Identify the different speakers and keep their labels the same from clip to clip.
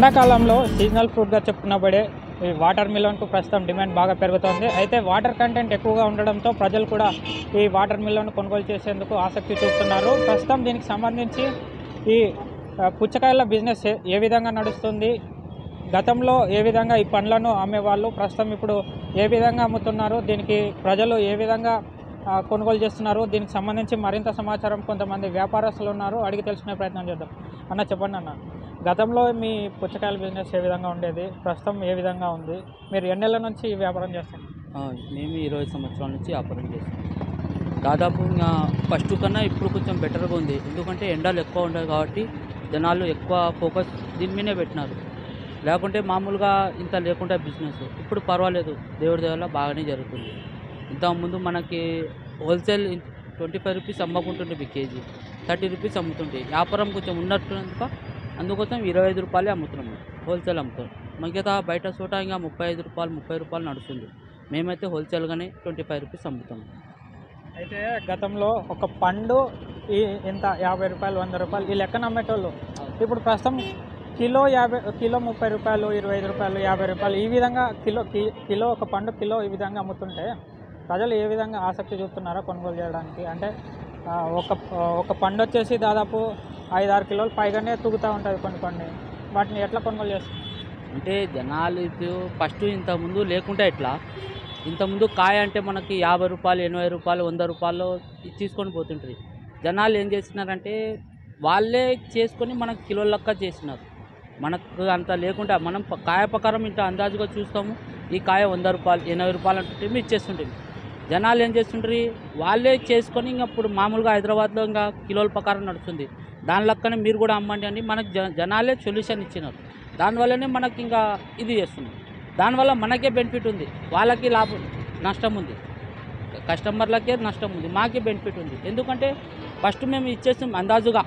Speaker 1: ఎండాకాలంలో సీజనల్ ఫ్రూట్గా చెప్పుకున్నబడే ఈ వాటర్ మిలన్కు ప్రస్తుతం డిమాండ్ బాగా పెరుగుతోంది. అయితే వాటర్ కంటెంట్ ఎక్కువగా ఉండడంతో ప్రజలు కూడా ఈ వాటర్ మిలన్ కొనుగోలు చేసేందుకు ఆసక్తి చూపుతున్నారు. ప్రస్తుతం దీనికి సంబంధించి ఈ పుచ్చకాయల బిజినెస్ ఏ విధంగా నడుస్తుంది, గతంలో ఏ విధంగా ఈ పండ్లను అమ్మేవాళ్ళు ప్రస్తుతం ఇప్పుడు ఏ విధంగా అమ్ముతున్నారు, దీనికి ప్రజలు ఏ విధంగా కొనుగోలు చేస్తున్నారు, దీనికి సంబంధించి మరింత సమాచారం కొంతమంది వ్యాపారస్తులు ఉన్నారు, అడిగి తెలుసుకునే ప్రయత్నం చేద్దాం. అన్న చెప్పండి అన్న, గతంలో మీ పుచ్చకాయల బిజినెస్ ఏ విధంగా ఉండేది, ప్రస్తుతం ఏ విధంగా ఉంది, మీరు ఎన్నేళ్ళ నుంచి ఈ వ్యాపారం చేస్తారు?
Speaker 2: మేము 20 సంవత్సరాల నుంచి వ్యాపారం చేస్తాం. దాదాపు ఇంకా ఫస్ట్ కన్నా ఇప్పుడు కొంచెం బెటర్గా ఉంది. ఎందుకంటే ఎండలు ఎక్కువ ఉండదు కాబట్టి జనాలు ఎక్కువ ఫోకస్ దీని మీదే పెట్టినారు. లేకుంటే మామూలుగా ఇంత లేకుండా బిజినెస్ ఇప్పుడు పర్వాలేదు, దేవుడి దయ వల్ల బాగానే జరుగుతుంది. ఇంతకుముందు మనకి హోల్సేల్ 25 రూపీస్ అమ్మకుంటుండే కేజీ, 30 రూపీస్ అమ్ముతుంటే వ్యాపారం కొంచెం ఉన్నట్టున్నందుక అందుకోసం 25 రూపాయలే అమ్ముతున్నాం, హోల్సేల్ అమ్ముతాం. మిగతా బయట చోట ఇంకా 35 రూపాయలు 30 రూపాయలు నడుస్తుంది. మేమైతే హోల్సేల్గానే 25 రూపీస్ అమ్ముతాం.
Speaker 1: అయితే గతంలో ఒక పండు ఈ ఇంత 50 రూపాయలు 100 రూపాయలు ఈ లెక్కన అమ్మేటోళ్ళు, ఇప్పుడు ప్రస్తుతం కిలో 30 రూపాయలు 25 రూపాయలు 50 రూపాయలు ఈ విధంగా కిలో ఒక పండు కిలో ఈ విధంగా అమ్ముతుంటే ప్రజలు ఏ విధంగా ఆసక్తి చూపుతున్నారో కొనుగోలు చేయడానికి? అంటే ఒక పండు వచ్చేసి దాదాపు 5-6 కిలోలు పైగానే తూగుతూ ఉంటుంది కొన్ని వాటిని ఎట్లా కొనుగోలు చేస్తారు?
Speaker 2: అంటే జనాలు ఫస్ట్ ఇంతకుముందు లేకుంటే ఎట్లా, ఇంతకుముందు కాయ అంటే మనకి 50 రూపాయలు 80 రూపాయలు 100 రూపాయలు తీసుకొని పోతుంటుంది. జనాలు ఏం చేస్తున్నారంటే వాళ్ళే చేసుకొని మనకు కిలోల లెక్క చేస్తున్నారు. మనకు అంత లేకుండా మనం కాయ ప్రకారం ఇంత అందాజుగా చూస్తాము. ఈ కాయ 100 రూపాయలు 80 రూపాయలు అంటుంటే మేము ఇచ్చేస్తుంటాము. జనాలు ఏం చేస్తుంటారు, వాళ్ళే చేసుకొని ఇంకా ఇప్పుడు మామూలుగా హైదరాబాద్లో ఇంకా కిలోల ప్రకారం నడుస్తుంది. దాని లెక్కనే మీరు కూడా అమ్మండి అని మనకు జనాలే సొల్యూషన్ ఇచ్చినారు. దానివల్లనే మనకి ఇంకా ఇది చేస్తున్నాం. దానివల్ల మనకే బెనిఫిట్ ఉంది, వాళ్ళకి నష్టం ఉంది, కస్టమర్లకే నష్టం ఉంది, మాకే బెనిఫిట్ ఉంది. ఎందుకంటే ఫస్ట్ మేము ఇచ్చేస్తాం అందాజుగా,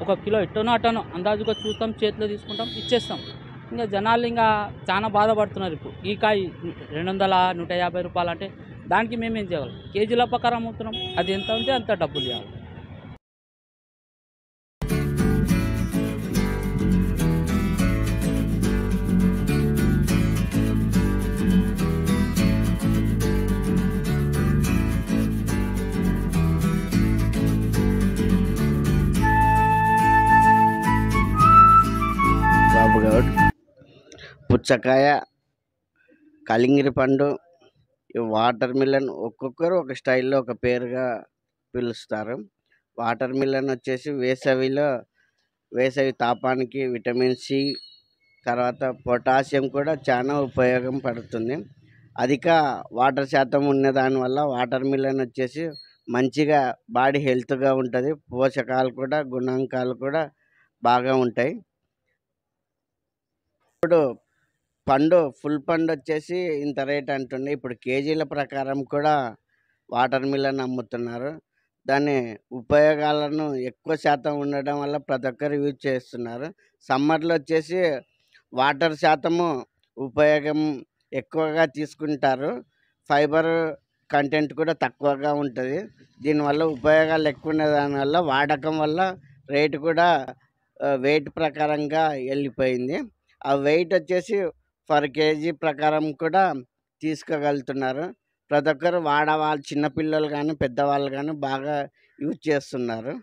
Speaker 2: ఒక కిలో ఇట్టనో అట్టనో అందాజుగా చూస్తాం, చేతిలో తీసుకుంటాం, ఇచ్చేస్తాం. ఇంకా జనాలు ఇంకా చాలా బాధపడుతున్నారు. ఇప్పుడు ఈ కాయ 200 150 రూపాయలు అంటే దానికి మేమేం చేయాలి, కేజీల ప్రకారం అమ్ముతున్నాం, అది ఎంత ఉంటే అంత డబ్బులు ఇవ్వాలి.
Speaker 3: బాబుగౌడ్, పుచ్చకాయ, కలింగిరి పండు, వాటర్ మిలన్ ఒక్కొక్కరు ఒక స్టైల్లో ఒక పేరుగా పిలుస్తారు. వాటర్ మిలన్ వచ్చేసి వేసవి తాపానికి విటమిన్ సి, తర్వాత పొటాషియం కూడా చాలా ఉపయోగం పడుతుంది. అధిక వాటర్ శాతం ఉన్న దానివల్ల వాటర్ మిలన్ వచ్చేసి మంచిగా బాడీ హెల్త్గా ఉంటుంది. పోషకాలు కూడా గుణాంకాలు కూడా బాగా ఉంటాయి. ఇప్పుడు ఫుల్ పండు వచ్చేసి ఇంత రేట్ అంటుండే, ఇప్పుడు కేజీల ప్రకారం కూడా వాటర్ మిలన్ అమ్ముతున్నారు. దాని ఉపయోగాలను ఎక్కువ శాతం ఉండడం వల్ల ప్రతి ఒక్కరు యూజ్ చేస్తున్నారు. సమ్మర్లో వచ్చేసి వాటర్ శాతము ఉపయోగం ఎక్కువగా తీసుకుంటారు, ఫైబర్ కంటెంట్ కూడా తక్కువగా ఉంటుంది. దీనివల్ల ఉపయోగాలు ఎక్కువ ఉన్న దానివల్ల వాడకం వల్ల రేటు కూడా వెయిట్ ప్రకారంగా వెళ్ళిపోయింది. ఆ వెయిట్ వచ్చేసి పర్ కేజీ ప్రకారం కూడా తీసుకోగలుగుతున్నారు. ప్రతి ఒక్కరు చిన్నపిల్లలు కానీ పెద్దవాళ్ళు కానీ బాగా యూజ్ చేస్తున్నారు.